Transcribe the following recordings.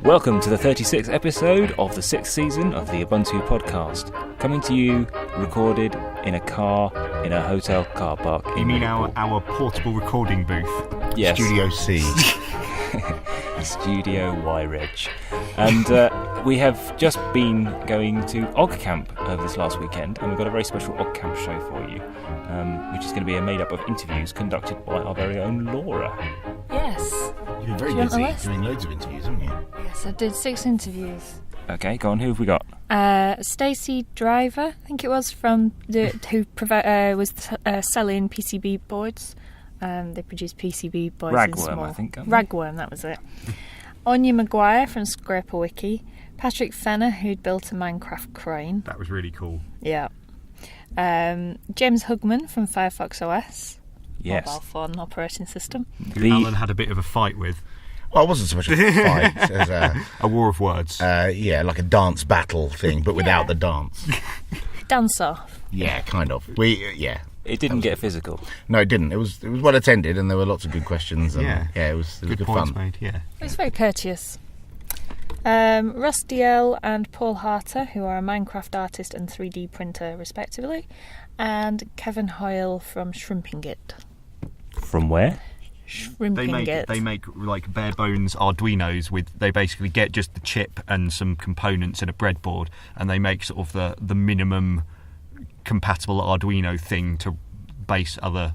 Welcome to the 36th episode of the 6th season of the Ubuntu podcast. Coming to you, recorded in a car, in a hotel car park. You mean our portable recording booth? Yes. Studio C. Studio Y Reg. And we have just been going to OggCamp over this last weekend, and we've got a very special OggCamp show for you, which is going to be made up of interviews conducted by our very own Laura. Yes. You've been very busy doing loads of interviews, haven't you? Yes, I did 6 interviews. Okay, go on, who have we got? Stacey Driver, I think it was, from who was selling PCB boards. They produce PCB boards in small. Ragworm, I think. Ragworm, that was it. Anya Maguire from ScraperWiki. Patrick Fenner, who'd built a Minecraft crane. That was really cool. Yeah. James Hugman from Firefox OS. Yes. Mobile phone operating system. Who Alan had a bit of a fight with. Well, it wasn't so much a fight as a war of words. Like a dance battle thing, but without the dance. Dance off. Yeah, kind of. It didn't get physical. No, it didn't. It was well attended, and there were lots of good questions. And it was good points fun. Made, yeah. It was very courteous. Russ DL and Paul Harter, who are a Minecraft artist and 3D printer, respectively, and Kevin Hoyle from Shrimping It. From where? They make like bare bones Arduinos with. They basically get just the chip and some components and a breadboard, and they make sort of the minimum compatible Arduino thing to base other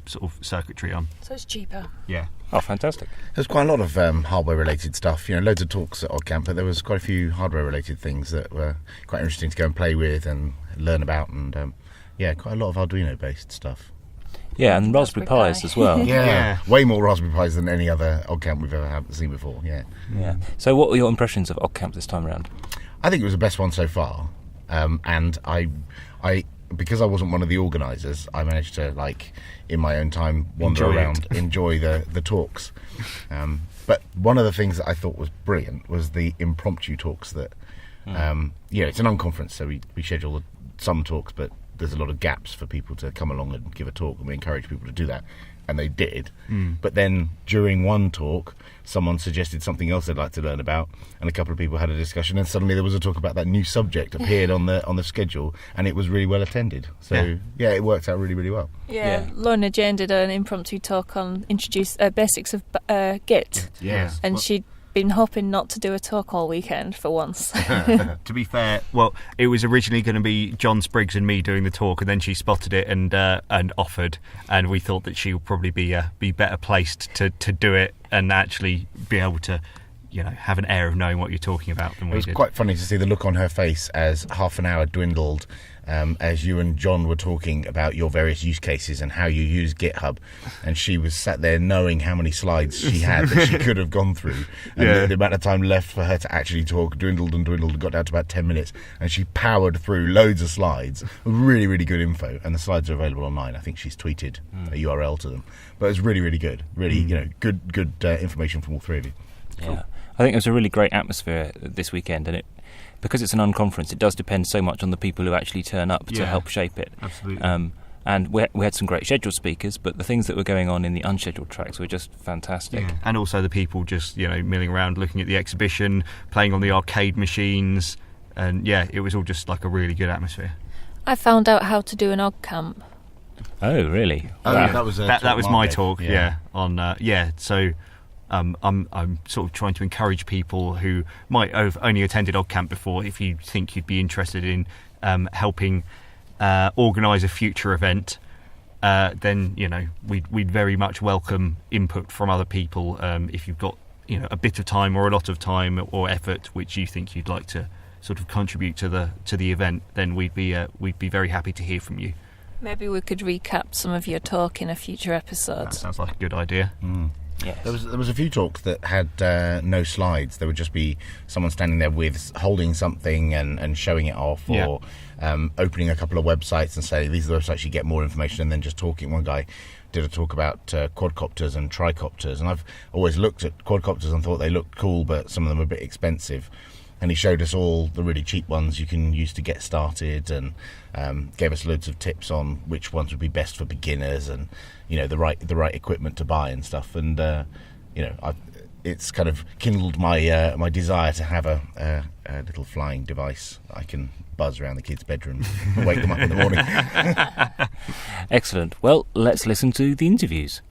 sort of circuitry on. So it's cheaper. Yeah. Oh, fantastic. There's quite a lot of hardware-related stuff. You know, loads of talks at OggCamp, but there was quite a few hardware-related things that were quite interesting to go and play with and learn about, and quite a lot of Arduino-based stuff. Yeah, and Raspberry Pis as well. Yeah, way more Raspberry Pis than any other OggCamp we've ever seen before. Yeah. So, what were your impressions of OggCamp this time around? I think it was the best one so far, and I because I wasn't one of the organisers, I managed to, in my own time, wander around, enjoy the talks. But one of the things that I thought was brilliant was the impromptu talks that, it's an unconference, so we schedule some talks, but there's a lot of gaps for people to come along and give a talk, and we encourage people to do that, and they did. But then during one talk, someone suggested something else they'd like to learn about, and a couple of people had a discussion, and suddenly there was a talk about that new subject appeared on the schedule, and it was really well attended. So it worked out really, really well. Yeah. Lorna Jane did an impromptu talk on basics of Git. Yes. And she'd been hoping not to do a talk all weekend for once. To be fair, it was originally going to be John Spriggs and me doing the talk, and then she spotted it and offered, and we thought that she would probably be better placed to do it and actually be able to, have an air of knowing what you're talking about than we did. It was quite funny to see the look on her face as half an hour dwindled as you and John were talking about your various use cases and how you use GitHub, and she was sat there knowing how many slides she had that she could have gone through, and the amount of time left for her to actually talk dwindled and got down to about 10 minutes, and she powered through loads of slides, really, really good info, and the slides are available online. I think she's tweeted a URL to them, but it's really, really good, really good information from all three of you. Yeah. Cool. I think it was a really great atmosphere this weekend, and because it's an unconference, it does depend so much on the people who actually turn up to help shape it. Absolutely. And we had some great scheduled speakers, but the things that were going on in the unscheduled tracks were just fantastic. Yeah. And also the people just, milling around, looking at the exhibition, playing on the arcade machines, and it was all just like a really good atmosphere. I found out how to do an OggCamp. Oh, really? Oh, Wow. yeah, that was my talk. So. I'm sort of trying to encourage people who might have only attended OggCamp before, if you think you'd be interested in helping organise a future event, then we'd very much welcome input from other people. If you've got a bit of time or a lot of time or effort which you think you'd like to sort of contribute to the event, then we'd be very happy to hear from you. Maybe we could recap some of your talk in a future episode. That sounds like a good idea. Yes. There was a few talks that had no slides. There would just be someone standing there holding something and showing it off, or opening a couple of websites and say, these are the websites you get more information, and then just talking. One guy did a talk about quadcopters and tricopters, and I've always looked at quadcopters and thought they looked cool, but some of them are a bit expensive. And he showed us all the really cheap ones you can use to get started, and gave us loads of tips on which ones would be best for beginners, and the right equipment to buy and stuff. And it's kind of kindled my my desire to have a little flying device I can buzz around the kids' bedrooms and wake them up in the morning. Excellent. Well, let's listen to the interviews.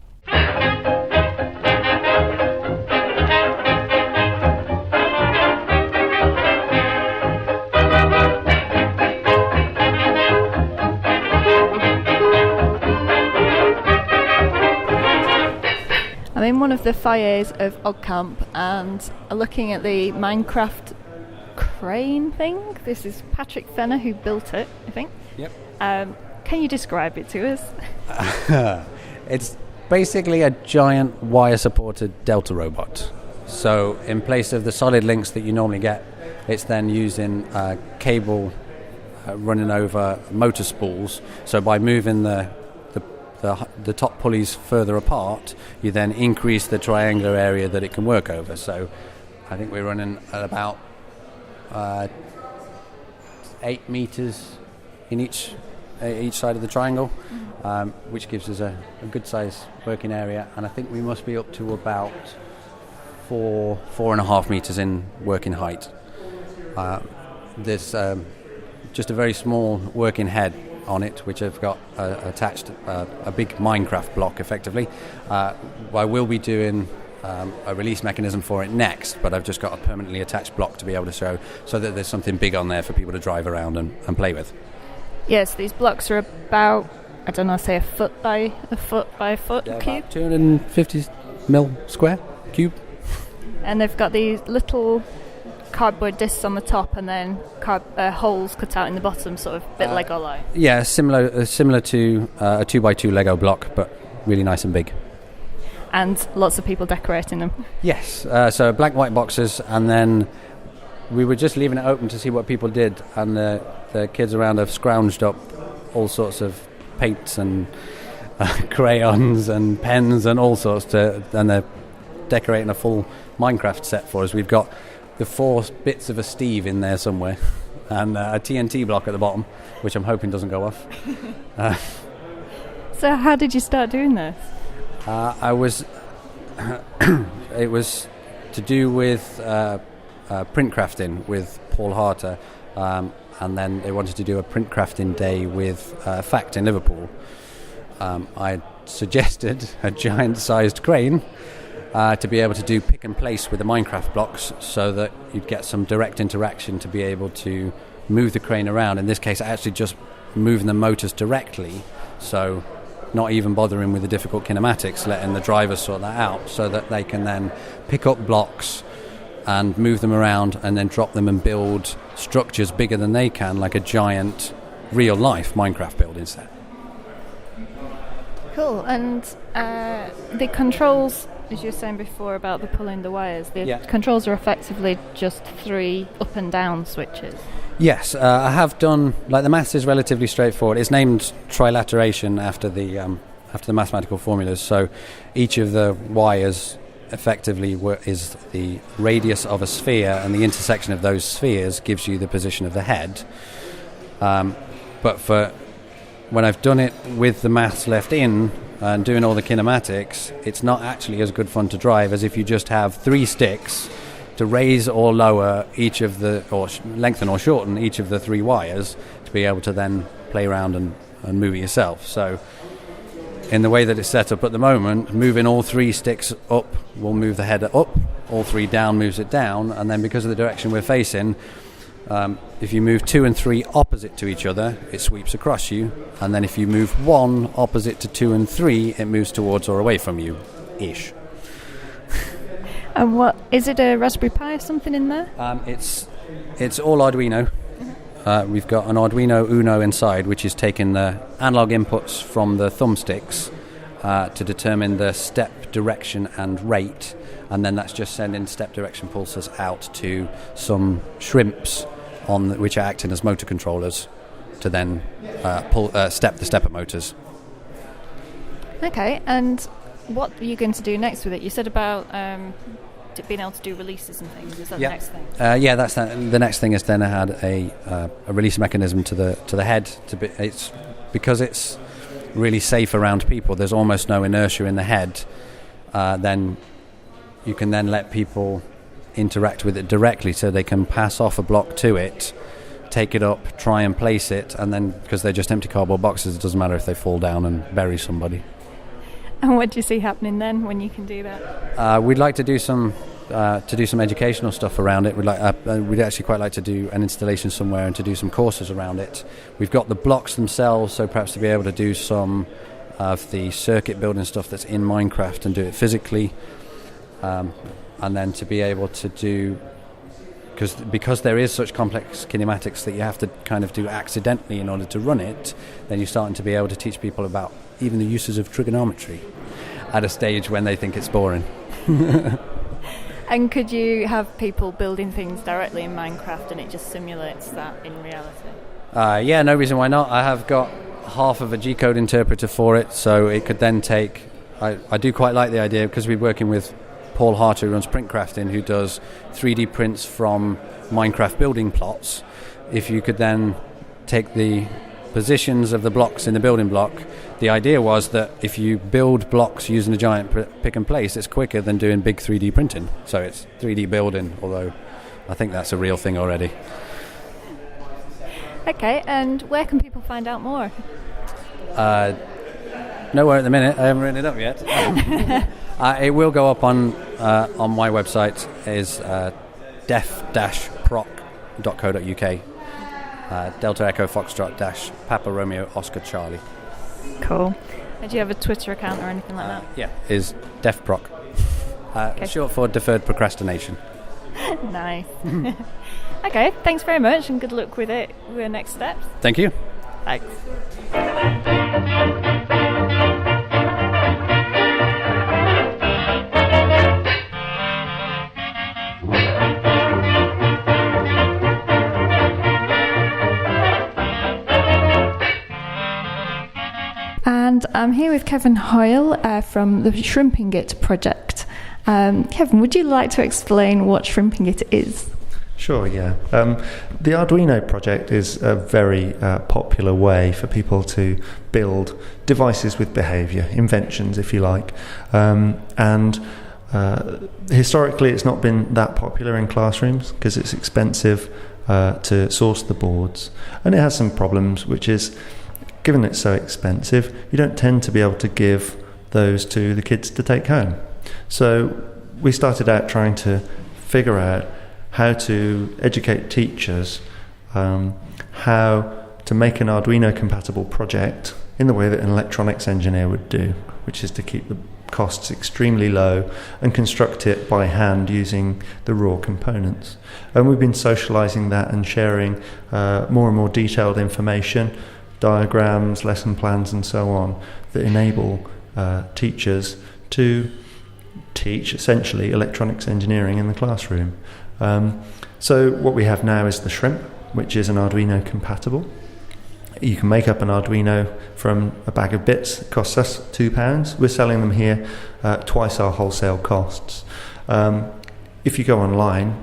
I'm in one of the foyers of OggCamp and looking at the Minecraft crane thing. This is Patrick Fenner who built it, I think. Yep. Can you describe it to us? It's basically a giant wire-supported Delta robot. So in place of the solid links that you normally get, it's then using cable running over motor spools. So by moving the top pulleys further apart, you then increase the triangular area that it can work over. So I think we're running at about 8 meters in each side of the triangle, which gives us a good size working area. And I think we must be up to about 4.5 meters in working height. There's just a very small working head on it, which I've got attached a big Minecraft block, effectively. I will be doing a release mechanism for it next, but I've just got a permanently attached block to be able to show, so that there's something big on there for people to drive around and play with. Yes, these blocks are about, I don't know, say a foot by a foot Yeah, cube. about 250 mil square cube. And they've got these little cardboard discs on the top and then holes cut out in the bottom, sort of bit Lego-like. Yeah, similar to a 2x2 Lego block, but really nice and big. And lots of people decorating them. Yes, so black white boxes, and then we were just leaving it open to see what people did, and the kids around have scrounged up all sorts of paints and crayons and pens and all sorts, and they're decorating a full Minecraft set for us. We've got the 4 bits of a Steve in there somewhere, and a TNT block at the bottom, which I'm hoping doesn't go off. So how did you start doing this? It was to do with print crafting with Paul Harter, and then they wanted to do a print crafting day with Fact in Liverpool. I suggested a giant-sized crane to be able to do pick and place with the Minecraft blocks, so that you'd get some direct interaction to be able to move the crane around. In this case, actually just moving the motors directly, so not even bothering with the difficult kinematics, letting the drivers sort that out, so that they can then pick up blocks and move them around and then drop them and build structures bigger than they can, like a giant real-life Minecraft build instead. Cool. And the controls, as you were saying before about the pulling the wires, the controls are effectively just 3 up and down switches. Yes, I have done, like, the maths is relatively straightforward. It's named trilateration after the mathematical formulas. So each of the wires effectively is the radius of a sphere, and the intersection of those spheres gives you the position of the head. But for when I've done it with the maths left in and doing all the kinematics, it's not actually as good fun to drive as if you just have 3 sticks to raise or lower each of the, or lengthen or shorten each of the 3 wires to be able to then play around and move it yourself. So in the way that it's set up at the moment, moving all 3 sticks up will move the head up, all 3 down moves it down, and then because of the direction we're facing, if you move 2 and 3 opposite to each other, it sweeps across you, and then if you move 1 opposite to 2 and 3, it moves towards or away from you, ish. And what is it? A Raspberry Pi or something in there? It's all Arduino. We've got an Arduino Uno inside, which is taking the analog inputs from the thumbsticks to determine the step direction and rate, and then that's just sending step direction pulses out to some shrimps which are acting as motor controllers to then step the stepper motors. Okay, and what are you going to do next with it? You said about being able to do releases and things. Is that the next thing? That's the next thing. Is then I had a release mechanism to the head. It's because it's really safe around people. There's almost no inertia in the head. Then you can then let people interact with it directly, so they can pass off a block to it, take it up, try and place it, and then, because they're just empty cardboard boxes, it doesn't matter if they fall down and bury somebody. And what do you see happening then when you can do that? We'd like to do some educational stuff around it. We'd actually quite like to do an installation somewhere and to do some courses around it. We've got the blocks themselves, so perhaps to be able to do some of the circuit building stuff that's in Minecraft and do it physically, and then to be able to do, because there is such complex kinematics that you have to kind of do accidentally in order to run it, then you're starting to be able to teach people about even the uses of trigonometry at a stage when they think it's boring. And could you have people building things directly in Minecraft and it just simulates that in reality? Yeah, no reason why not. I have got half of a G-code interpreter for it, so it could then take... I do quite like the idea, because we're working with Paul Harter, who runs Printcrafting, who does 3D prints from Minecraft building plots. If you could then take the positions of the blocks in the building block, the idea was that if you build blocks using a giant pick and place, it's quicker than doing big 3D printing. So it's 3D building, although I think that's a real thing already. Okay, and where can people find out more? Nowhere at the minute. I haven't written it up yet. It will go up on my website. Is def-proc.co.uk. Delta Echo Foxtrot Papa Romeo Oscar Charlie. Cool. And do you have a Twitter account or anything like that? Yeah, is DefProc. Okay. Short for deferred procrastination. Nice. Okay, thanks very much and good luck with it, with your next steps. Thank you. Thanks. And I'm here with Kevin Hoyle from the Shrimping It project. Kevin, would you like to explain what Shrimping It is? Sure, yeah. The Arduino project is a very popular way for people to build devices with behaviour, inventions if you like. And historically it's not been that popular in classrooms because it's expensive to source the boards. And it has some problems, which is, given it's so expensive, you don't tend to be able to give those to the kids to take home. So we started out trying to figure out how to educate teachers how to make an Arduino compatible project in the way that an electronics engineer would do, which is to keep the costs extremely low and construct it by hand using the raw components. And we've been socializing that and sharing more and more detailed information, diagrams, lesson plans and so on, that enable teachers to teach essentially electronics engineering in the classroom. So what we have now is the Shrimp, which is an Arduino compatible. You can make up an Arduino from a bag of bits. It costs us £2. We're selling them here twice our wholesale costs. If you go online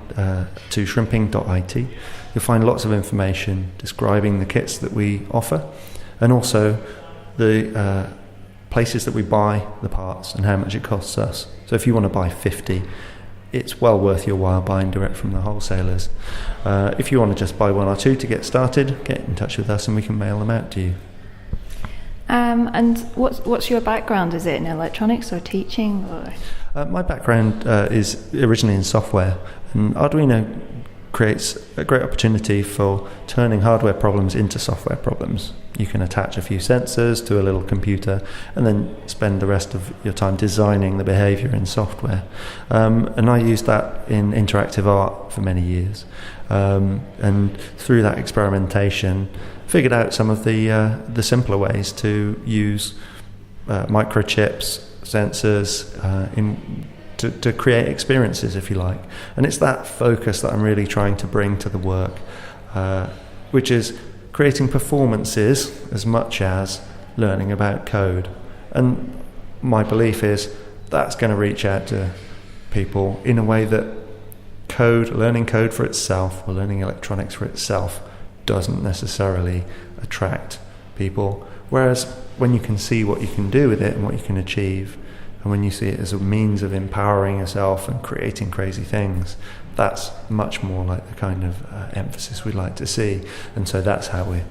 to shrimping.it, you'll find lots of information describing the kits that we offer, and also the places that we buy the parts and how much it costs us. So if you want to buy 50, it's well worth your while buying direct from the wholesalers. If you want to just buy one or two to get started, get in touch with us and we can mail them out to you. And what's your background? Is it in electronics or teaching? Or? My background is originally in software, and Arduino creates a great opportunity for turning hardware problems into software problems. You can attach a few sensors to a little computer and then spend the rest of your time designing the behavior in software. And I used that in interactive art for many years. And through that experimentation, figured out some of the simpler ways to use microchips, sensors, to create experiences, if you like. And it's that focus that I'm really trying to bring to the work, which is creating performances as much as learning about code. And my belief is that's going to reach out to people in a way that learning code for itself or learning electronics for itself doesn't necessarily attract people. Whereas when you can see what you can do with it and what you can achieve, and when you see it as a means of empowering yourself and creating crazy things, that's much more like the kind of emphasis we'd like to see. And so that's how we're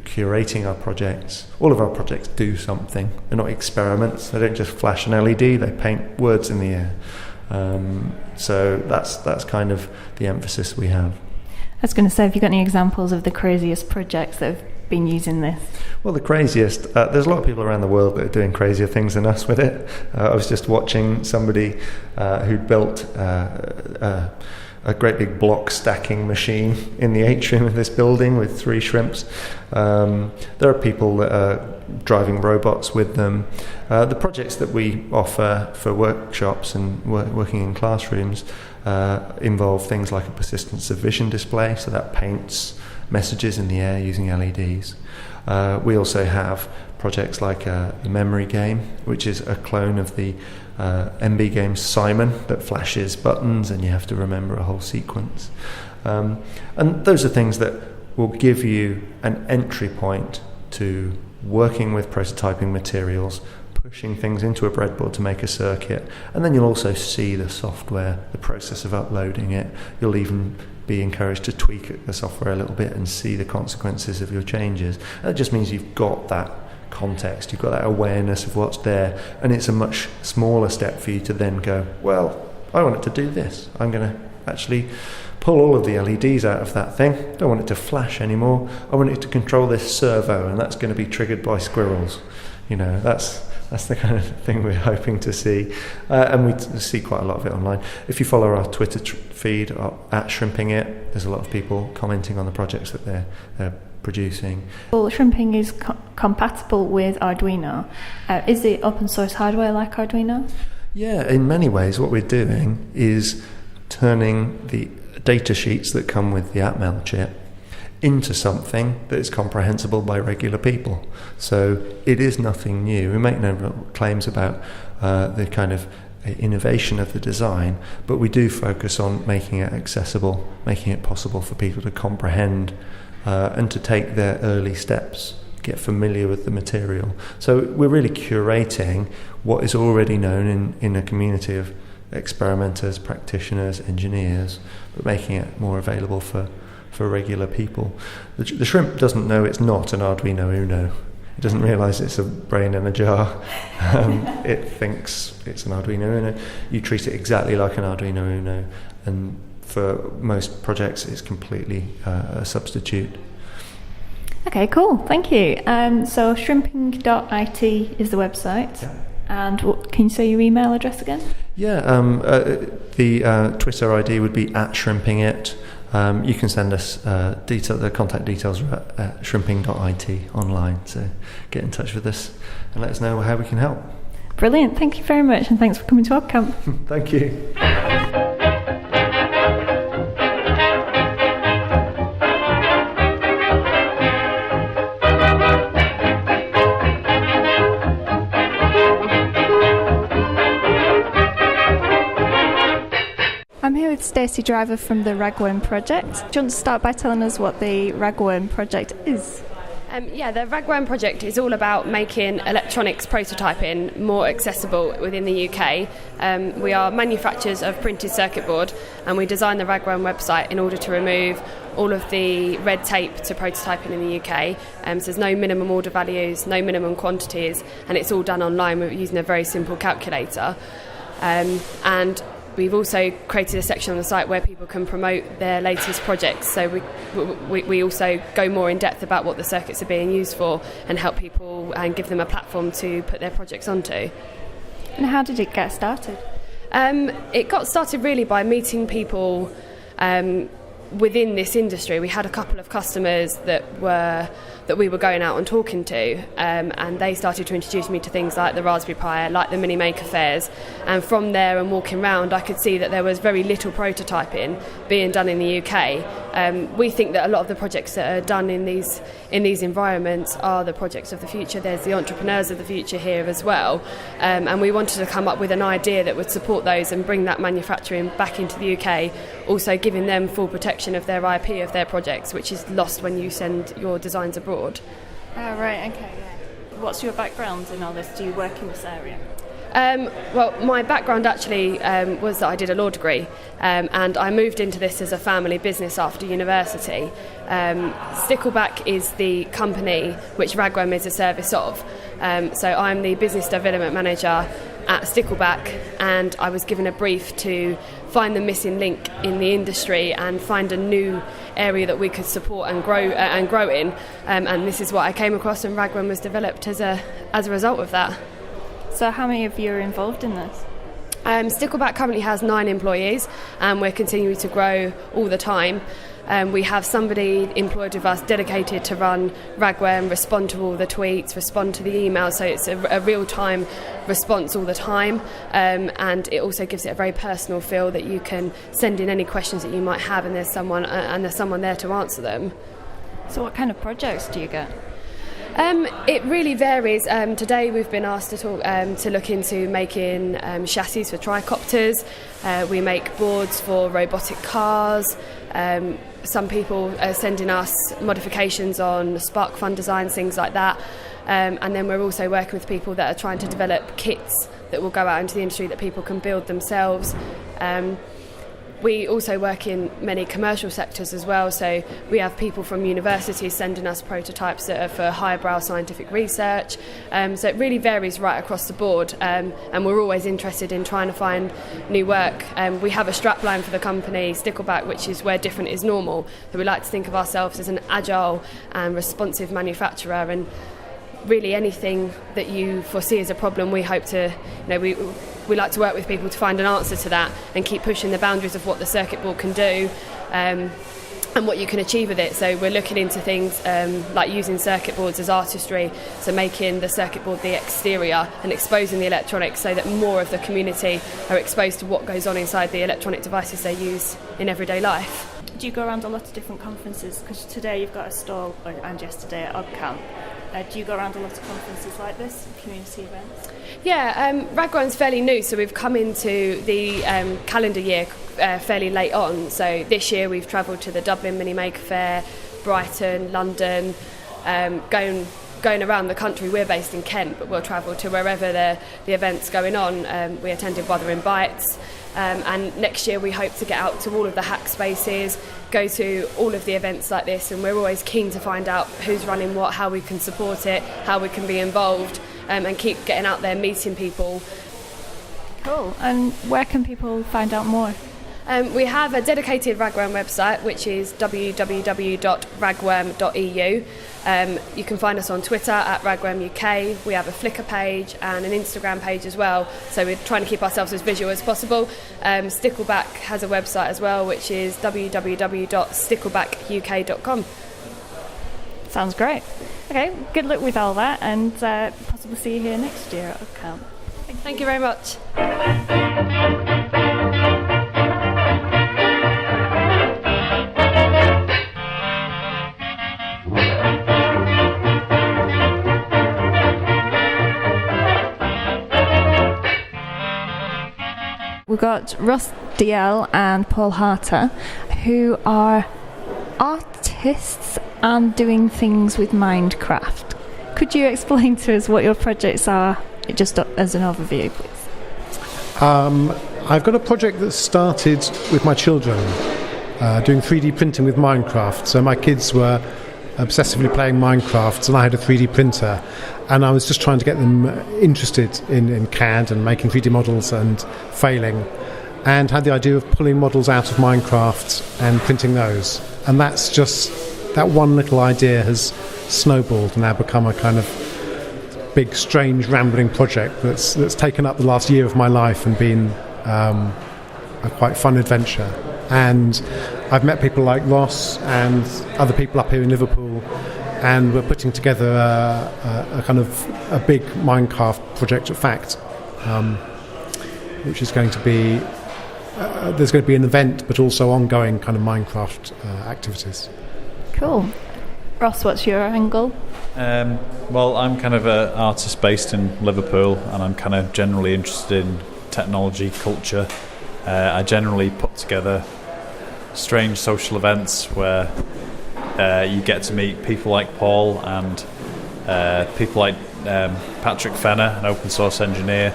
curating our projects. All of our projects do something. They're not experiments. They don't just flash an LED. They paint words in the air. So that's kind of the emphasis we have. I was going to say, have you got any examples of the craziest projects that have been using this? Well, the craziest, there's a lot of people around the world that are doing crazier things than us with it. I was just watching somebody who built a great big block stacking machine in the atrium of this building with 3 shrimps. There are people that are driving robots with them. The projects that we offer for workshops and working in classrooms involve things like a persistence of vision display, so that paints messages in the air using LEDs. We also have projects like the memory game, which is a clone of the MB game Simon that flashes buttons and you have to remember a whole sequence. And those are things that will give you an entry point to working with prototyping materials, pushing things into a breadboard to make a circuit, and then you'll also see the software, the process of uploading it. You'll even be encouraged to tweak the software a little bit and see the consequences of your changes. That just means you've got that context, you've got that awareness of what's there, and it's a much smaller step for you to then go, well, I want it to do this. I'm going to actually pull all of the LEDs out of that thing. I don't want it to flash anymore. I want it to control this servo, and that's going to be triggered by squirrels. You know, that's the kind of thing we're hoping to see, and we see quite a lot of it online. If you follow our Twitter feed at Shrimping It, there's a lot of people commenting on the projects that they're producing. Well, Shrimping is compatible with Arduino. Is it open source hardware like Arduino? Yeah, in many ways what we're doing is turning the data sheets that come with the Atmel chip into something that is comprehensible by regular people. So it is nothing new. We make no claims about the kind of innovation of the design, but we do focus on making it accessible, making it possible for people to comprehend and to take their early steps, get familiar with the material. So we're really curating what is already known in a community of experimenters, practitioners, engineers, but making it more available for regular people. The shrimp doesn't know it's not an Arduino Uno. It doesn't realise it's a brain in a jar. It thinks it's an Arduino Uno. You treat it exactly like an Arduino Uno, and for most projects it's completely a substitute. Okay, cool, thank you. So shrimping.it is the website. Yeah. And can you say your email address again? Yeah, the Twitter ID would be @shrimpingit. You can send us the contact details at shrimping.it online, so get in touch with us and let us know how we can help. Brilliant, thank you very much, and thanks for coming to OggCamp. Thank you. I'm here with Stacey Driver from the Ragworm project. Do you want to start by telling us what the Ragworm project is? The Ragworm project is all about making electronics prototyping more accessible within the UK. We are manufacturers of printed circuit board, and we designed the Ragworm website in order to remove all of the red tape to prototyping in the UK. So there's no minimum order values, no minimum quantities, and it's all done online using a very simple calculator. And we've also created a section on the site where people can promote their latest projects. So we also go more in depth about what the circuits are being used for and help people and give them a platform to put their projects onto. And how did it get started? It got started really by meeting people within this industry. We had a couple of customers that we were going out and talking to, and they started to introduce me to things like the Raspberry Pi, like the Mini Maker fairs, and from there and walking around I could see that there was very little prototyping being done in the UK. We think that a lot of the projects that are done in these environments are the projects of the future. There's the entrepreneurs of the future here as well, and we wanted to come up with an idea that would support those and bring that manufacturing back into the UK, also giving them full protection of their IP of their projects, which is lost when you send your designs abroad. Oh, right, okay, yeah. What's your background in all this? Do you work in this area? Well, my background actually was that I did a law degree, and I moved into this as a family business after university. Stickleback is the company which Ragwem is a service of. So I'm the business development manager at Stickleback, and I was given a brief to find the missing link in the industry and find a new area that we could support and grow in. And this is what I came across, and Ragwem was developed as a result of that. So how many of you are involved in this? Stickleback currently has 9 employees, and we're continuing to grow all the time. We have somebody employed with us dedicated to run Ragwem, respond to all the tweets, respond to the emails, so it's a real-time response all the time, and it also gives it a very personal feel that you can send in any questions that you might have, and there's someone there to answer them. So what kind of projects do you get? It really varies. Today we've been asked to look into making chassis for tricopters. We make boards for robotic cars. Some people are sending us modifications on Spark Fun designs, things like that. And then we're also working with people that are trying to develop kits that will go out into the industry that people can build themselves. We also work in many commercial sectors as well, so we have people from universities sending us prototypes that are for highbrow scientific research. So it really varies right across the board, and we're always interested in trying to find new work. We have a strapline for the company, Stickleback, which is where different is normal. So we like to think of ourselves as an agile and responsive manufacturer, and really anything that you foresee as a problem, we hope to, we like to work with people to find an answer to that and keep pushing the boundaries of what the circuit board can do and what you can achieve with it. So we're looking into things like using circuit boards as artistry, so making the circuit board the exterior and exposing the electronics so that more of the community are exposed to what goes on inside the electronic devices they use in everyday life. Do you go around a lot of different conferences? Because today you've got a stall, and yesterday at OggCamp. Do you go around a lot of conferences like this, community events? Yeah, Ragwem's fairly new, so we've come into the calendar year fairly late on. So this year we've travelled to the Dublin Mini Maker Fair, Brighton, London, going around the country. We're based in Kent, but we'll travel to wherever the event's going on. We attended Wuthering Bites, and next year we hope to get out to all of the hack spaces, go to all of the events like this, and we're always keen to find out who's running what, how we can support it, how we can be involved, and keep getting out there, meeting people. Cool. And where can people find out more? We have a dedicated Ragwem website, which is www.ragwem.eu. You can find us on Twitter at Ragwem UK. We have a Flickr page and an Instagram page as well, so we're trying to keep ourselves as visual as possible. Stickleback has a website as well, which is www.sticklebackuk.com. Sounds great. Okay, good luck with all that, and possibly see you here next year at OggCamp. Thank you very much. We've got Russ DL and Paul Harter, who are artists and doing things with Minecraft. Could you explain to us what your projects are, just as an overview, please? I've got a project that started with my children, doing 3D printing with Minecraft. So my kids were obsessively playing Minecraft, and I had a 3D printer, and I was just trying to get them interested in CAD and making 3D models and failing, and had the idea of pulling models out of Minecraft and printing those. And that's just, that one little idea has snowballed and now become a kind of big, strange, rambling project that's taken up the last year of my life and been a quite fun adventure. And I've met people like Ross and other people up here in Liverpool, and we're putting together a kind of a big Minecraft project at FACT, which is going to be there's going to be an event, but also ongoing kind of Minecraft activities. Cool. Ross, what's your angle? Well, I'm kind of an artist based in Liverpool, and I'm kind of generally interested in technology, culture. I generally put together strange social events where you get to meet people like Paul and people like Patrick Fenner, an open source engineer,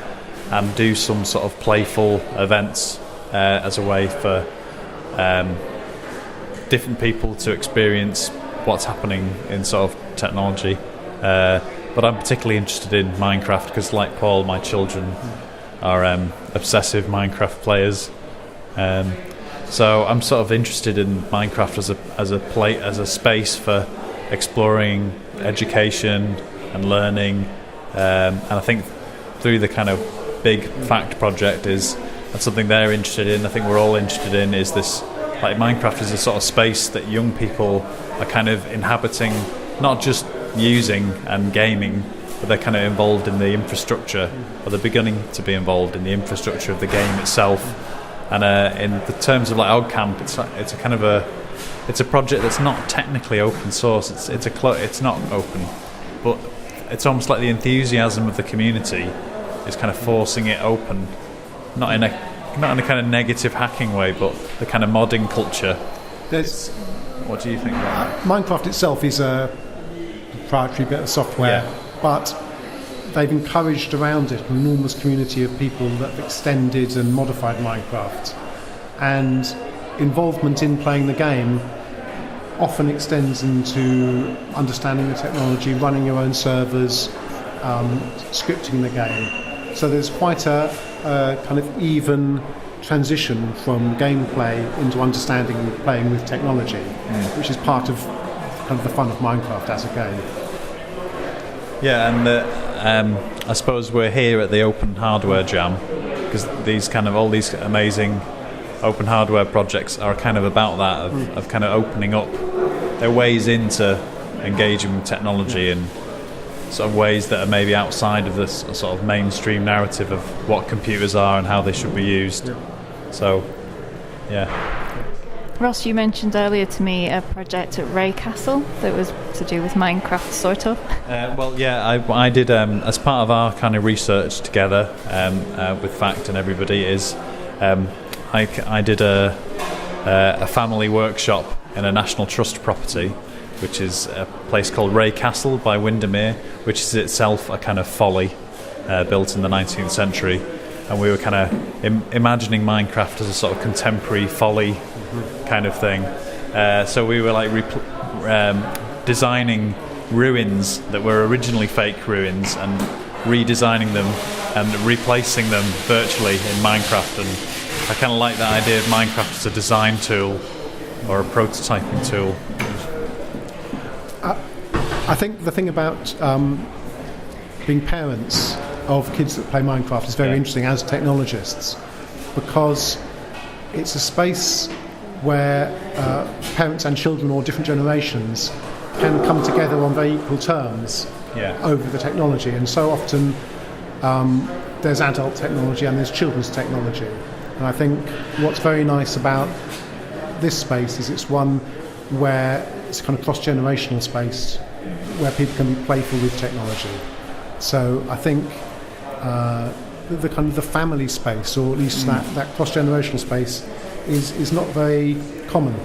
and do some sort of playful events as a way for different people to experience what's happening in sort of technology. But I'm particularly interested in Minecraft because, like Paul, my children are obsessive Minecraft players. So I'm sort of interested in Minecraft as a space for exploring education and learning. And I think through the kind of big fact project that's something they're interested in. I think we're all interested in is this, like Minecraft is a sort of space that young people are kind of inhabiting, not just using and gaming, but they're kind of involved in the infrastructure, or they're beginning to be involved in the infrastructure of the game itself. And in the terms of like OggCamp, it's a kind of it's a project that's not technically open source. It's not open, but it's almost like the enthusiasm of the community is kind of forcing it open, not in a kind of negative hacking way, but the kind of modding culture. What do you think about that? Minecraft itself is a proprietary bit of software, but they've encouraged around it an enormous community of people that have extended and modified Minecraft. And involvement in playing the game often extends into understanding the technology, running your own servers, scripting the game. So there's quite a kind of even transition from gameplay into understanding and playing with technology, which is part of kind of the fun of Minecraft as a game. Yeah, and I suppose we're here at the Open Hardware Jam because all these amazing open hardware projects are kind of about that, of kind of opening up their ways into engaging with technology and sort of ways that are maybe outside of this sort of mainstream narrative of what computers are and how they should be used. So, yeah. Ross, you mentioned earlier to me a project at Ray Castle that was to do with Minecraft, sort of. I did, as part of our kind of research together with FACT and everybody, I did a family workshop in a National Trust property, which is a place called Ray Castle by Windermere, which is itself a kind of folly built in the 19th century. And we were kind of imagining Minecraft as a sort of contemporary folly kind of thing. So we were like designing ruins that were originally fake ruins and redesigning them and replacing them virtually in Minecraft. And I kind of like that idea of Minecraft as a design tool or a prototyping tool. I think the thing about being parents of kids that play Minecraft is very interesting as technologists, because it's a space where parents and children or different generations can come together on very equal terms over the technology. And so often there's adult technology and there's children's technology. And I think what's very nice about this space is it's one where it's a kind of cross-generational space where people can be playful with technology. So I think the kind of the family space, or at least that cross-generational space, is not very common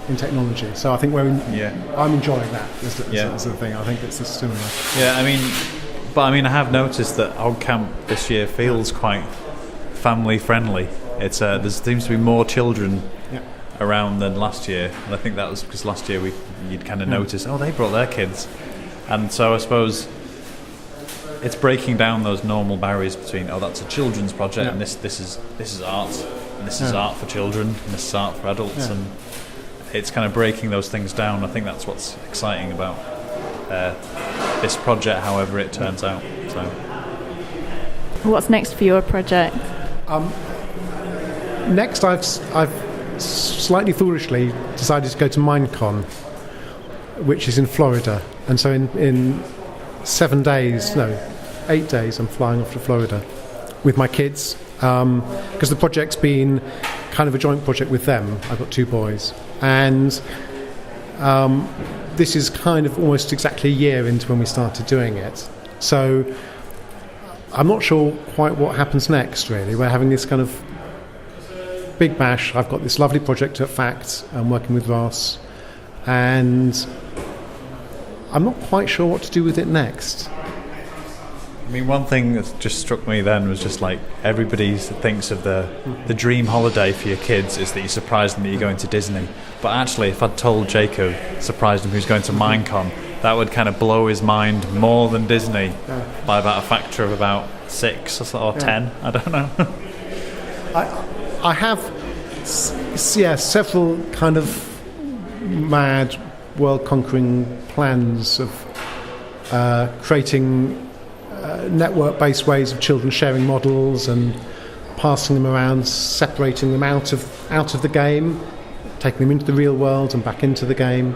in technology. So I think I'm enjoying that as a thing. I think it's similar. Yeah, I have noticed that OggCamp this year feels quite family-friendly. It's there seems to be more children around than last year, and I think that was because last year you'd kind of noticed, they brought their kids, and so I suppose it's breaking down those normal barriers between that's a children's project and this is art, and this is art for children, and this is art for adults, and it's kind of breaking those things down. I think that's what's exciting about this project, however it turns out. So, what's next for your project? Next, I've slightly foolishly decided to go to Minecon, which is in Florida, and so in 8 days, I'm flying off to Florida with my kids, because the project's been kind of a joint project with them. I've got 2 boys, and this is kind of almost exactly a year into when we started doing it. So I'm not sure quite what happens next, really. We're having this kind of big bash. I've got this lovely project at FACT. I'm working with Ross, and I'm not quite sure what to do with it next. I mean, one thing that just struck me then was just like everybody thinks of the dream holiday for your kids is that you surprise them that you're going to Disney. But actually, if I'd told Jacob, surprised him he was going to Minecon, that would kind of blow his mind more than Disney by about a factor of about 6 or 10. I don't know. I have several kind of mad world-conquering plans of creating network-based ways of children sharing models and passing them around, separating them out of the game, taking them into the real world and back into the game,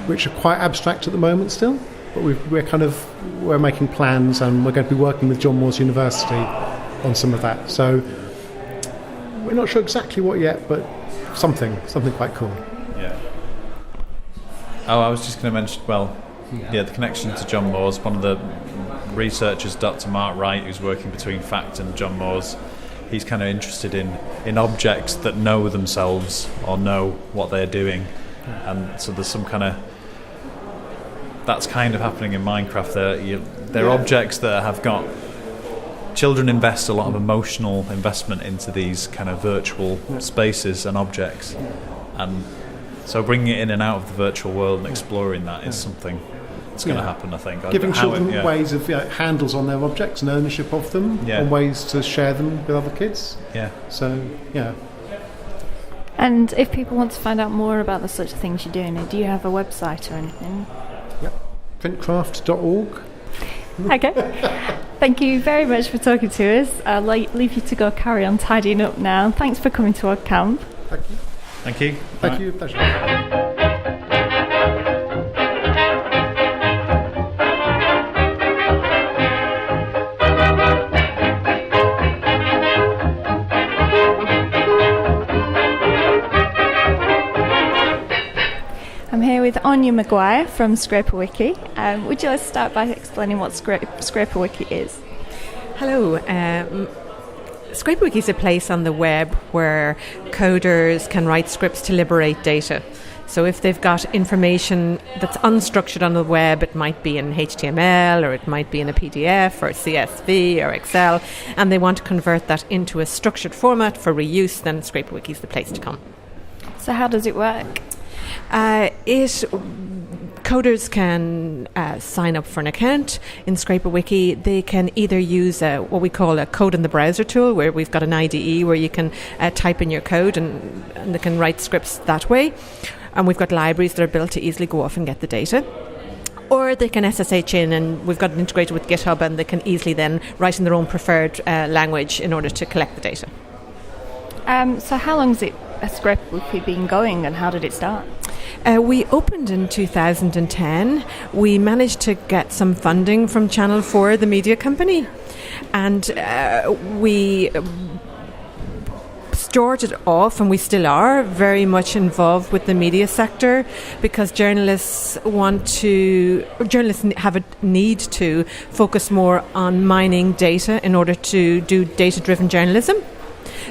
which are quite abstract at the moment still. But we're making plans, and we're going to be working with John Moores University on some of that. So we're not sure exactly what yet, but something quite cool. Yeah. Oh, I was just going to mention, the connection to John Moores. One of the researchers, Dr. Mark Wright, who's working between FACT and John Moores, he's kind of interested in objects that know themselves or know what they're doing. And so there's some kind of... That's kind of happening in Minecraft. They're objects that have got... Children invest a lot of emotional investment into these kind of virtual spaces and objects. And so bringing it in and out of the virtual world and exploring that is something that's going to happen, I think. Giving children ways of handles on their objects and ownership of them, and ways to share them with other kids. Yeah. So, yeah. And if people want to find out more about the sort of things you're doing, do you have a website or anything? Yep. Printcraft.org. Okay. Thank you very much for talking to us. I'll leave you to go carry on tidying up now. Thanks for coming to our camp. Thank you. Thank you. Thank you. Pleasure. I'm here with Anya Maguire from ScraperWiki. Would you like to start by explaining what ScraperWiki is? Hello. ScraperWiki is a place on the web where coders can write scripts to liberate data. So if they've got information that's unstructured on the web, it might be in HTML or it might be in a PDF or CSV or Excel, and they want to convert that into a structured format for reuse, then ScraperWiki is the place to come. So how does it work? Coders can sign up for an account in ScraperWiki. They can either use what we call a code in the browser tool, where we've got an IDE where you can type in your code and they can write scripts that way. And we've got libraries that are built to easily go off and get the data. Or they can SSH in, and we've got it integrated with GitHub, and they can easily then write in their own preferred language in order to collect the data. So how long has ScraperWiki been going, and how did it start? We opened in 2010. We managed to get some funding from Channel 4, the media company, and we started off, and we still are, very much involved with the media sector, because journalists have a need to focus more on mining data in order to do data-driven journalism.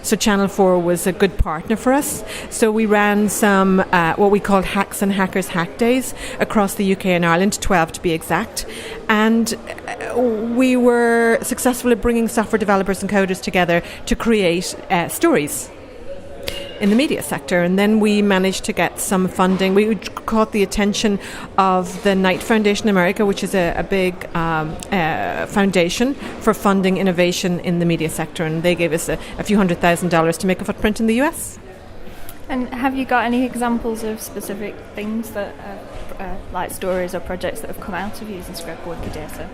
So Channel 4 was a good partner for us. So we ran some what we called Hacks and Hackers Hack Days across the UK and Ireland, 12 to be exact. And we were successful at bringing software developers and coders together to create stories in the media sector. And then we managed to get some funding. We caught the attention of the Knight Foundation in America, which is a big foundation for funding innovation in the media sector, and they gave us a few $100,000 to make a footprint in the US. And have you got any examples of specific things that like stories or projects that have come out of using ScraperWiki data?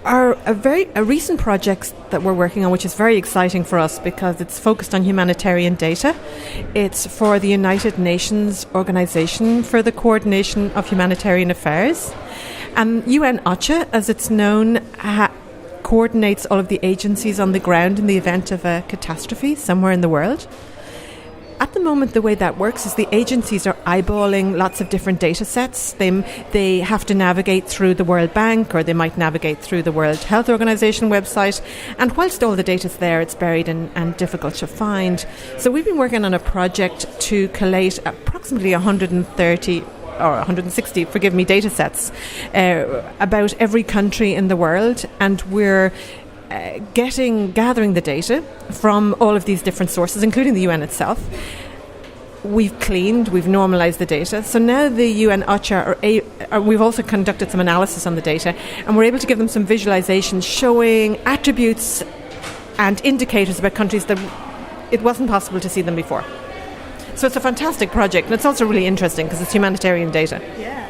A recent project that we're working on, which is very exciting for us because it's focused on humanitarian data. It's for the United Nations Organization for the Coordination of Humanitarian Affairs. UN OCHA, as it's known, coordinates all of the agencies on the ground in the event of a catastrophe somewhere in the world. At the moment, the way that works is the agencies are eyeballing lots of different data sets. They have to navigate through the World Bank, or they might navigate through the World Health Organization website. And whilst all the data's there, it's buried and difficult to find. So we've been working on a project to collate approximately 130 or 160, forgive me, data sets about every country in the world, and we're gathering the data from all of these different sources, including the UN itself. We've cleaned, we've normalised the data. So now the UN OCHA, we've also conducted some analysis on the data, and we're able to give them some visualizations showing attributes and indicators about countries that it wasn't possible to see them before. So it's a fantastic project, and it's also really interesting because it's humanitarian data. Yeah.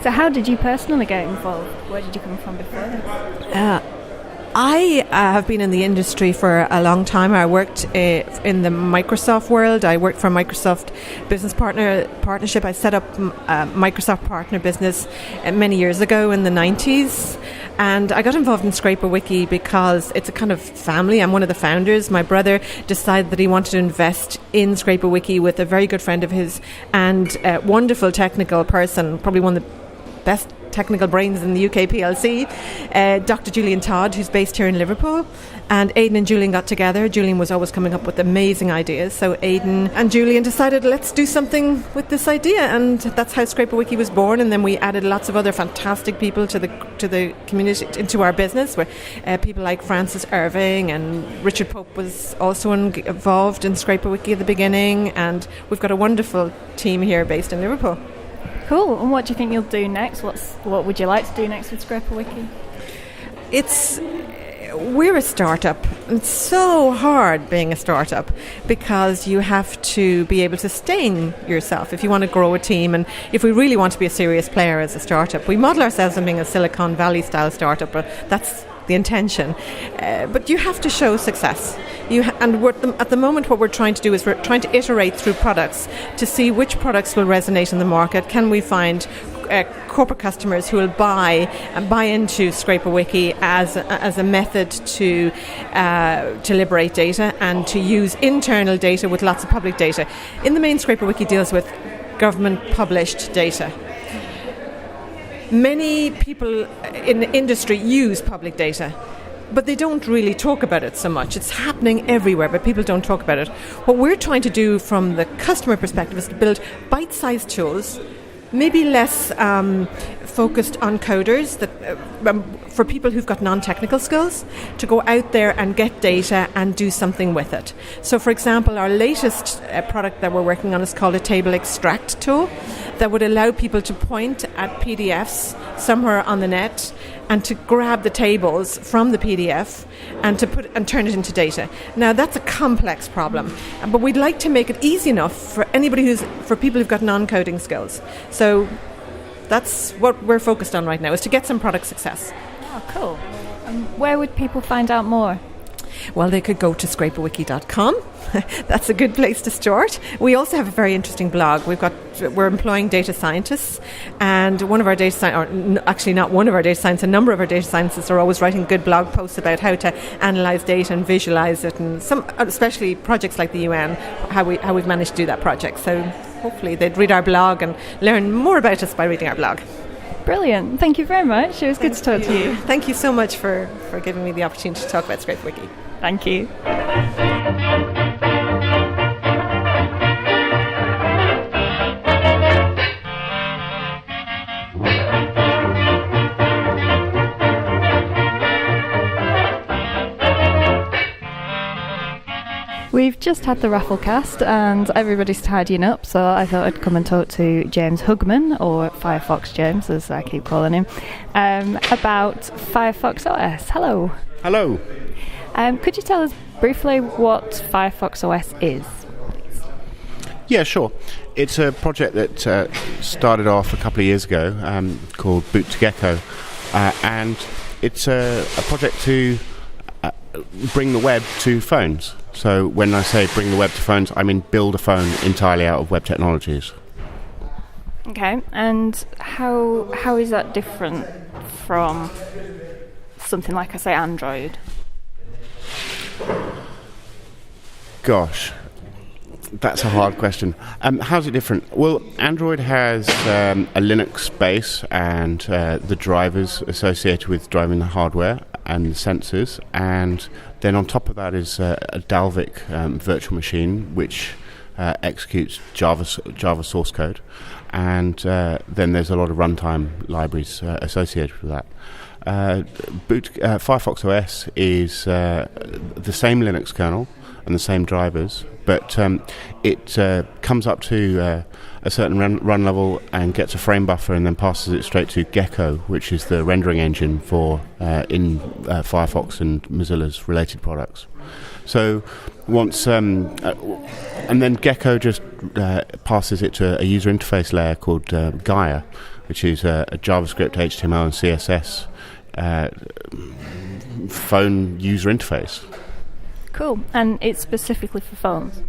So how did you personally get involved? Where did you come from before this? I have been in the industry for a long time. I worked in the Microsoft world. I worked for Microsoft Business Partnership. I set up a Microsoft Partner business many years ago in the 90s. And I got involved in Scraper Wiki because it's a kind of family. I'm one of the founders. My brother decided that he wanted to invest in Scraper Wiki with a very good friend of his and a wonderful technical person, probably one of the best technical brains in the UK PLC, Dr. Julian Todd, who's based here in Liverpool. And Aidan and Julian got together. Julian was always coming up with amazing ideas. So Aidan and Julian decided, let's do something with this idea. And that's how Scraper Wiki was born. And then we added lots of other fantastic people to the community, into our business, where people like Francis Irving and Richard Pope was also involved in Scraper Wiki at the beginning. And we've got a wonderful team here based in Liverpool. Cool. And what do you think you'll do next? What would you like to do next with Scraper Wiki? We're a startup. It's so hard being a startup because you have to be able to sustain yourself if you want to grow a team, and if we really want to be a serious player as a startup. We model ourselves on being a Silicon Valley style startup, but that's the intention. But you have to show success. At the moment what we're trying to do is we're trying to iterate through products to see which products will resonate in the market. Can we find corporate customers who will buy into Scraper Wiki as a method to liberate data and to use internal data with lots of public data. In the main, Scraper Wiki deals with government published data. Many people in the industry use public data, but they don't really talk about it so much. It's happening everywhere, but people don't talk about it. What we're trying to do from the customer perspective is to build bite-sized tools, maybe less focused on coders, that for people who've got non-technical skills, to go out there and get data and do something with it. So, for example, our latest product that we're working on is called a table extract tool that would allow people to point at PDFs somewhere on the net and to grab the tables from the PDF and to turn it into data. Now that's a complex problem, but we'd like to make it easy enough for for people who've got non-coding skills. So that's what we're focused on right now, is to get some product success. Oh, cool. Where would people find out more? Well, they could go to scraperwiki.com. That's a good place to start. We also have a very interesting blog. We're employing data scientists, and one of our data scientists, actually not one of our data scientists, a number of our data scientists are always writing good blog posts about how to analyse data and visualise it, and especially projects like the UN, how we've managed to do that project. So hopefully they'd read our blog and learn more about us by reading our blog. Brilliant. Thank you very much. It was good to talk to you. Thank you so much for giving me the opportunity to talk about Scraper Wiki. Thank you. We've just had the raffle cast and everybody's tidying up, so I thought I'd come and talk to James Hugman, or Firefox James as I keep calling him, about Firefox OS. Hello. Hello. Could you tell us briefly what Firefox OS is? Yeah, sure. It's a project that started off a couple of years ago called Boot to Gecko, and it's a project to bring the web to phones. So when I say bring the web to phones, I mean build a phone entirely out of web technologies. Okay, and how is that different from something like, I say, Android? Gosh, that's a hard question. How's it different? Well, Android has a Linux base and the drivers associated with driving the hardware and the sensors, and then on top of that is a Dalvik virtual machine which executes Java source code, and then there's a lot of runtime libraries associated with that. Firefox OS is the same Linux kernel and the same drivers, but it comes up to a certain run level and gets a frame buffer and then passes it straight to Gecko, which is the rendering engine for in Firefox and Mozilla's related products. So once and then Gecko just passes it to a user interface layer called Gaia, which is a JavaScript, HTML, and CSS phone user interface. Cool. And it's specifically for phones?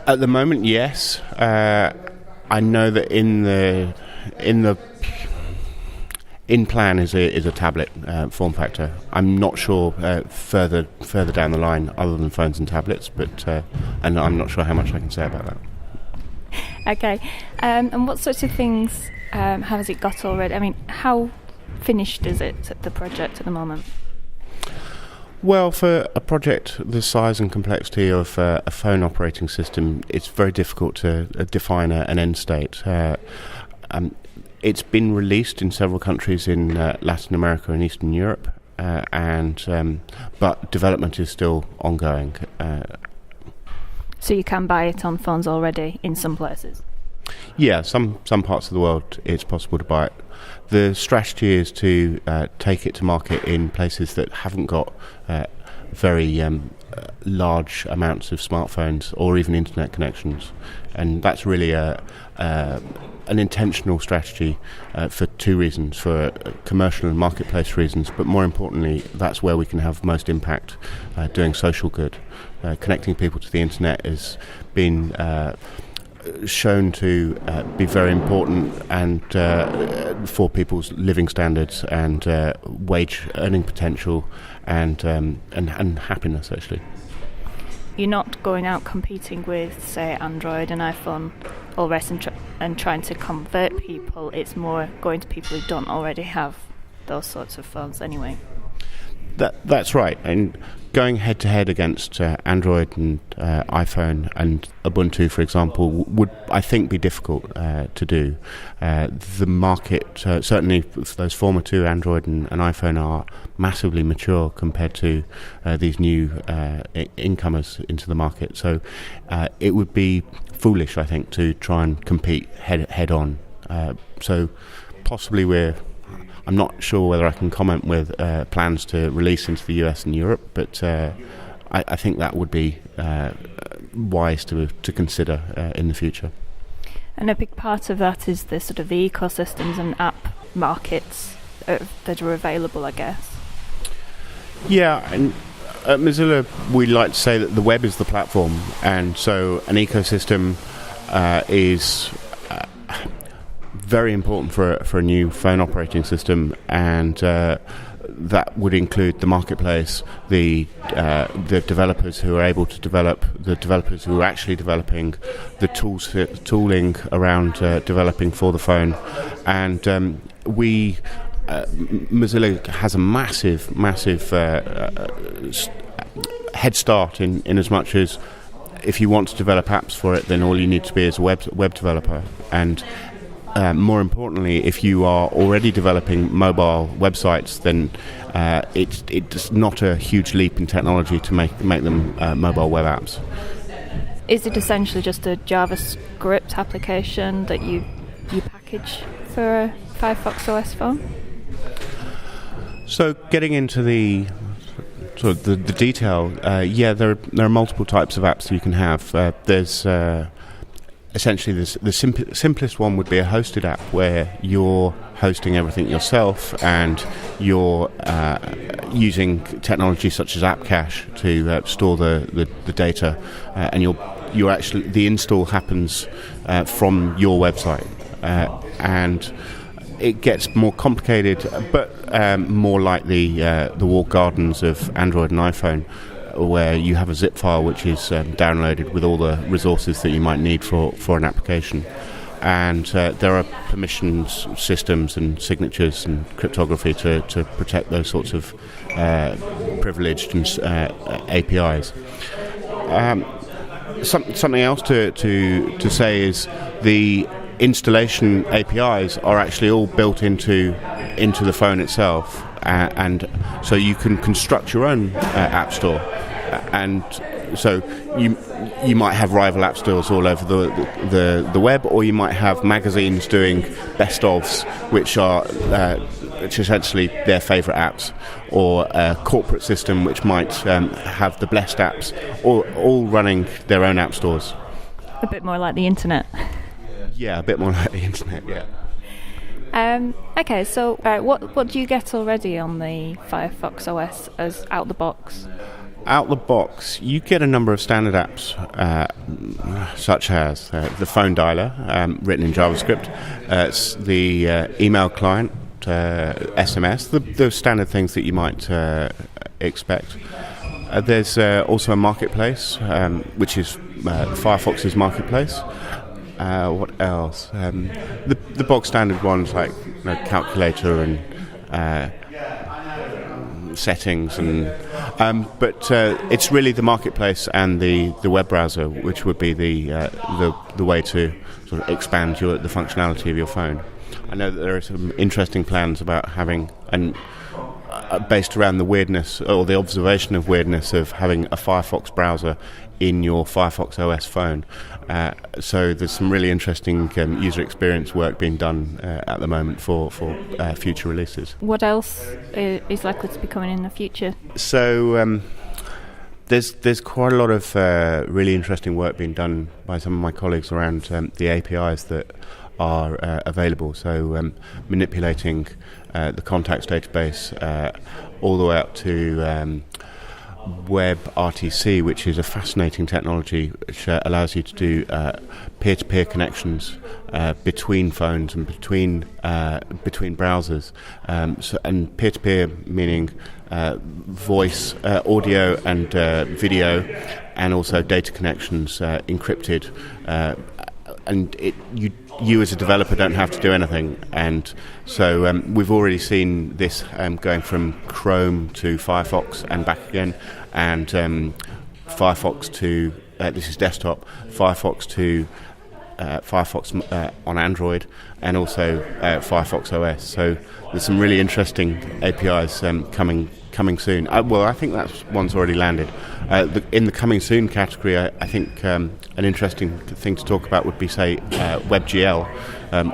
At the moment, yes. I know that in plan is a tablet form factor. I'm not sure further down the line, other than phones and tablets, but and I'm not sure how much I can say about that. Okay. And what sorts of things has it got already? I mean, how finished is it, the project at the moment? Well, for a project the size and complexity of a phone operating system, it's very difficult to define an end state. It's been released in several countries in Latin America and Eastern Europe, but development is still ongoing. So you can buy it on phones already in some places? Yeah, some parts of the world it's possible to buy it. The strategy is to take it to market in places that haven't got very large amounts of smartphones or even internet connections, and that's really an intentional strategy for two reasons: for commercial and marketplace reasons, but more importantly, that's where we can have most impact doing social good. Connecting people to the internet has been shown to be very important and for people's living standards and wage earning potential and happiness, actually. You're not going out competing with, say, Android and iPhone, all the rest, and trying to convert people. It's more going to people who don't already have those sorts of phones anyway. That's right, and going head to head against Android and iPhone and Ubuntu, for example, would, I think, be difficult to do. The market, certainly those former two, Android and iPhone, are massively mature compared to these new incomers into the market. So it would be foolish, I think, to try and compete head on. So possibly I'm not sure whether I can comment with plans to release into the US and Europe, but I think that would be wise to consider in the future. And a big part of that is the sort of the ecosystems and app markets that are available, I guess. Yeah, and at Mozilla we like to say that the web is the platform, and so an ecosystem is very important for a new phone operating system, and that would include the marketplace, the developers who are able to develop, the developers who are actually developing, the tooling around developing for the phone, and Mozilla has a massive head start in as much as if you want to develop apps for it, then all you need to be is a web developer, and more importantly, if you are already developing mobile websites, then it's not a huge leap in technology to make them mobile web apps. Is it essentially just a JavaScript application that you package for a Firefox OS phone? So getting into the detail, there are multiple types of apps that you can have. There's essentially, the simplest one would be a hosted app where you're hosting everything yourself and you're using technology such as app cache to store the data, and you're actually, the install happens from your website, and it gets more complicated, but more like the walled gardens of Android and iPhone, where you have a zip file which is downloaded with all the resources that you might need for an application. And there are permissions systems and signatures and cryptography to protect those sorts of privileged APIs. Something else to say is the installation APIs are actually all built into the phone itself, and so you can construct your own app store, and so you might have rival app stores all over the web, or you might have magazines doing best ofs, which are essentially their favourite apps, or a corporate system which might have the blessed apps, all running their own app stores. A bit more like the internet. Yeah, a bit more like the internet, yeah. Okay, so what do you get already on the Firefox OS as out the box? Out the box, you get a number of standard apps, such as the phone dialer, written in JavaScript, the email client, SMS, the standard things that you might expect. There's also a marketplace, which is Firefox's marketplace. What else? The bog standard ones like calculator and settings, and but it's really the marketplace and the web browser which would be the way to sort of expand the functionality of your phone. I know that there are some interesting plans about having based around the weirdness or the observation of weirdness of having a Firefox browser in your Firefox OS phone. So there's some really interesting user experience work being done at the moment for future releases. What else is likely to be coming in the future? So there's quite a lot of really interesting work being done by some of my colleagues around the APIs that are available. So manipulating the contacts database all the way up to Web RTC, which is a fascinating technology which allows you to do peer-to-peer connections between phones and between browsers. And peer-to-peer meaning voice, audio, and video, and also data connections encrypted. And you as a developer don't have to do anything, and so we've already seen this going from Chrome to Firefox and back again, and Firefox to this is desktop, Firefox to Firefox on Android, and also Firefox OS. So there's some really interesting APIs coming soon. Well, I think that one's already landed. In the coming soon category, I think an interesting thing to talk about would be, say, WebGL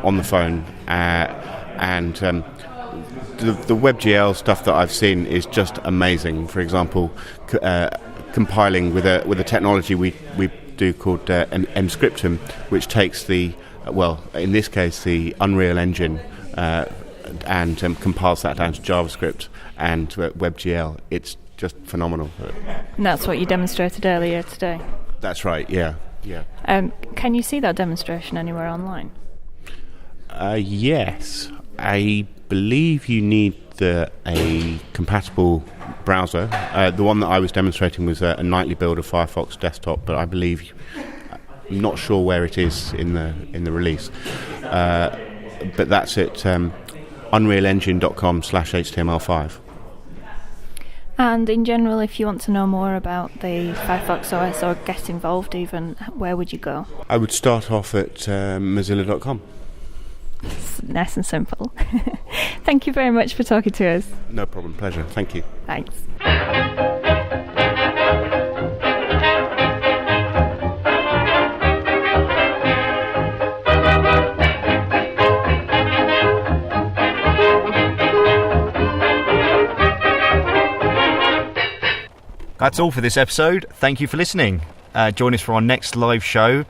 on the phone, and the WebGL stuff that I've seen is just amazing. For example, compiling with a technology we do called Emscriptum, which takes in this case the Unreal Engine and compiles that down to JavaScript and WebGL. It's just phenomenal. And that's what you demonstrated earlier today? That's right, yeah. Can you see that demonstration anywhere online? Yes. I believe you need a compatible browser. The one that I was demonstrating was a nightly build of Firefox desktop, but I believe, I'm not sure where it is in the release. But that's at unrealengine.com/HTML5. And in general, if you want to know more about the Firefox OS or get involved even, where would you go? I would start off at mozilla.com. It's nice and simple. Thank you very much for talking to us. No problem, pleasure. Thank you. Thanks. That's all for this episode. Thank you for listening. Join us for our next live show.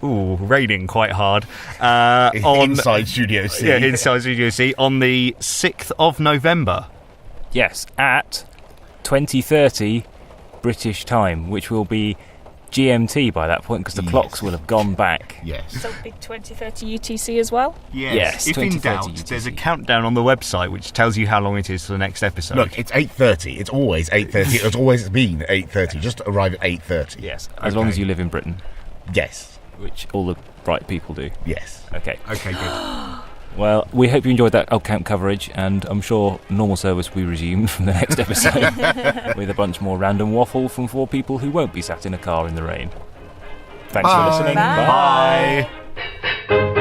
Ooh, raining quite hard. On Inside Studio C. Yeah, Inside Studio C on the 6th of November. Yes, at 20:30 British time, which will be GMT by that point, because the clocks will have gone back. Yes. So big 2030 UTC as well? Yes. If in doubt, UTC. There's a countdown on the website which tells you how long it is to the next episode. Look, it's 8:30. It's always 8:30. It's always been 8:30. Just arrive at 8:30. Yes, as long as you live in Britain. Yes. Which all the right people do. Yes. Okay. Okay, good. Well, we hope you enjoyed that Camp coverage, and I'm sure normal service will be resumed from the next episode with a bunch more random waffle from 4 people who won't be sat in a car in the rain. Thanks for listening. Bye. Bye.